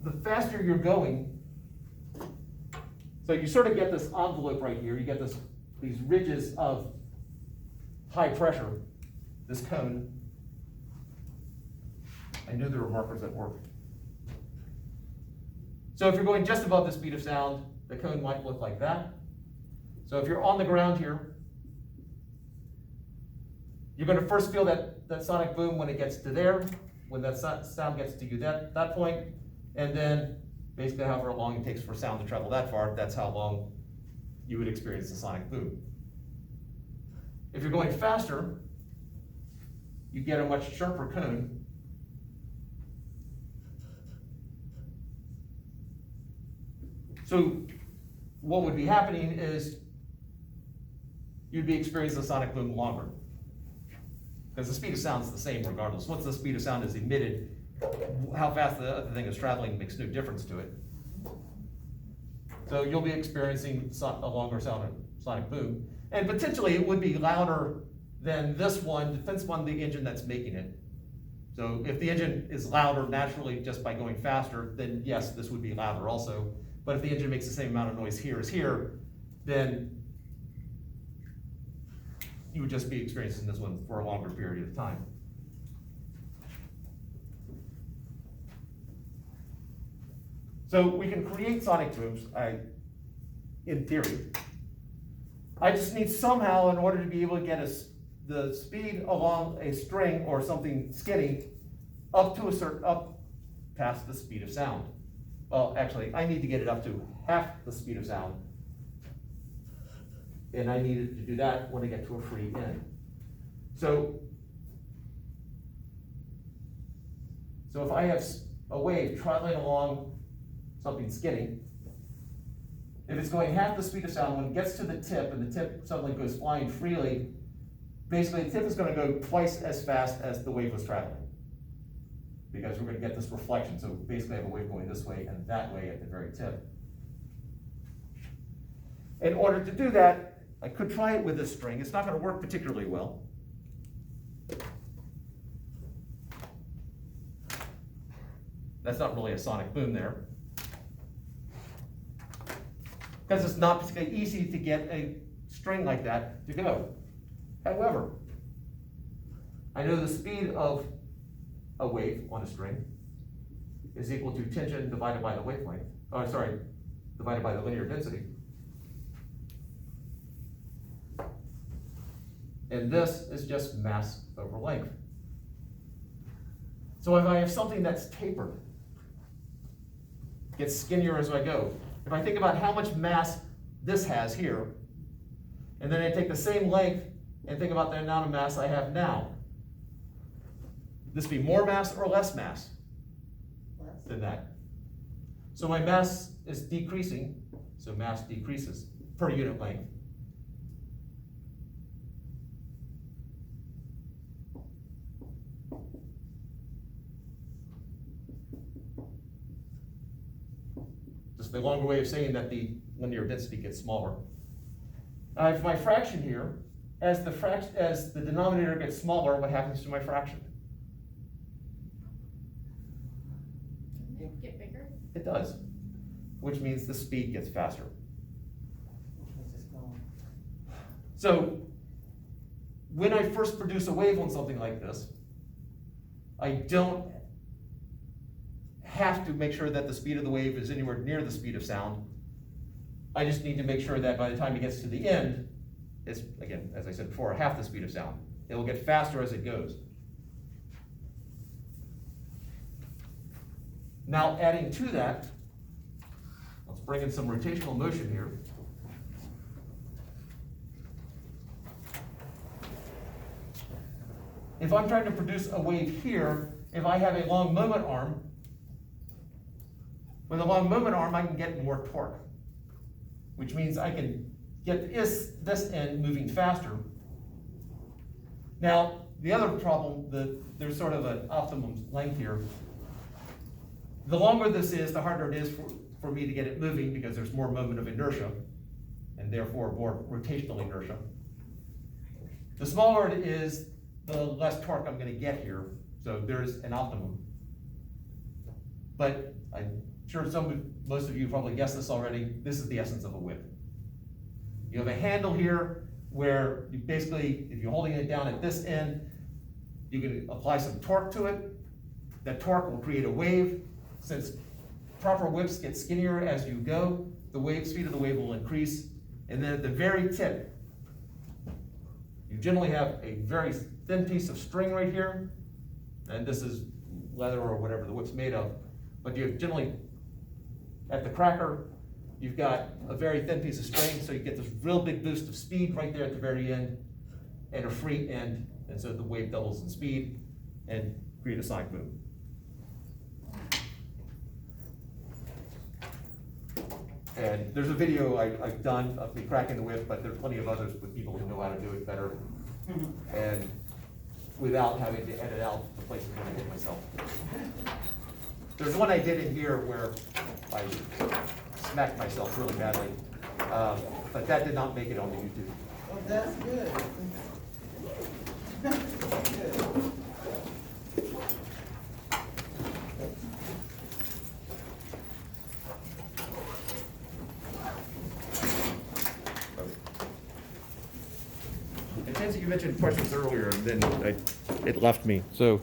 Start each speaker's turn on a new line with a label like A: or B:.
A: the faster you're going, so you sort of get this envelope right here, you get these ridges of high pressure, this cone. I knew there were markers at work. So if you're going just above the speed of sound, the cone might look like that. So if you're on the ground here, you're going to first feel that sonic boom when it gets to there, when that sound gets to you that point, and then basically however long it takes for sound to travel that far, that's how long you would experience the sonic boom. If you're going faster, you get a much sharper cone. So what would be happening is you'd be experiencing the sonic boom longer, because the speed of sound is the same regardless. Once the speed of sound is emitted, how fast the other thing is traveling makes no difference to it. So you'll be experiencing a longer sonic boom. And potentially it would be louder than this one, depends on the engine that's making it. So if the engine is louder naturally just by going faster, then yes, this would be louder also. But if the engine makes the same amount of noise here as here, then you would just be experiencing this one for a longer period of time. So we can create sonic booms, in theory. I just need somehow, in order to be able to get the speed along a string or something skinny up past the speed of sound. Well, actually, I need to get it up to half the speed of sound. And I needed to do that when I get to a free end. So if I have a wave traveling along something skinny, if it's going half the speed of sound, when it gets to the tip and the tip suddenly goes flying freely, basically the tip is going to go twice as fast as the wave was traveling, because we're going to get this reflection. So basically I have a wave going this way and that way at the very tip. In order to do that, I could try it with this string. It's not going to work particularly well. That's not really a sonic boom there, because it's not particularly easy to get a string like that to go. However, I know the speed of a wave on a string is equal to tension divided by the wavelength. Oh, sorry, divided by the linear density. And this is just mass over length. So if I have something that's tapered, gets skinnier as I go, if I think about how much mass this has here, and then I take the same length and think about the amount of mass I have now, this be more mass or less mass than that? So my mass is decreasing, so mass decreases per unit length. Just the longer way of saying that the linear density gets smaller. I have my fraction here. As the denominator gets smaller, what happens to my fraction?
B: Doesn't it get bigger?
A: It does, which means the speed gets faster. So when I first produce a wave on something like this, I don't have to make sure that the speed of the wave is anywhere near the speed of sound. I just need to make sure that by the time it gets to the end, it's, again, as I said before, half the speed of sound. It will get faster as it goes. Now adding to that, let's bring in some rotational motion here. If I'm trying to produce a wave here, if I have a long moment arm, with a long moment arm I can get more torque, which means I can get this end moving faster. Now, the other problem, there's sort of an optimum length here. The longer this is, the harder it is for me to get it moving, because there's more moment of inertia, and therefore more rotational inertia. The smaller it is, the less torque I'm going to get here, so there's an optimum. But sure most of you probably guessed this already, this is the essence of a whip. You have a handle here where you basically, if you're holding it down at this end, you can apply some torque to it. That torque will create a wave. Since proper whips get skinnier as you go, the speed of the wave will increase. And then at the very tip, you generally have a very thin piece of string right here. And this is leather or whatever the whip's made of. But you generally, at the cracker, you've got a very thin piece of string, so you get this real big boost of speed right there at the very end, and a free end, and so the wave doubles in speed and create a sonic boom. And there's a video I've done of me cracking the whip, but there's plenty of others with people who know how to do it better, and without having to edit out the places where I hit myself. There's one I did in here where I smacked myself really badly, but that did not make it onto YouTube.
C: Oh, that's good. That's good.
A: And Nancy, you mentioned questions earlier, and then it left me. So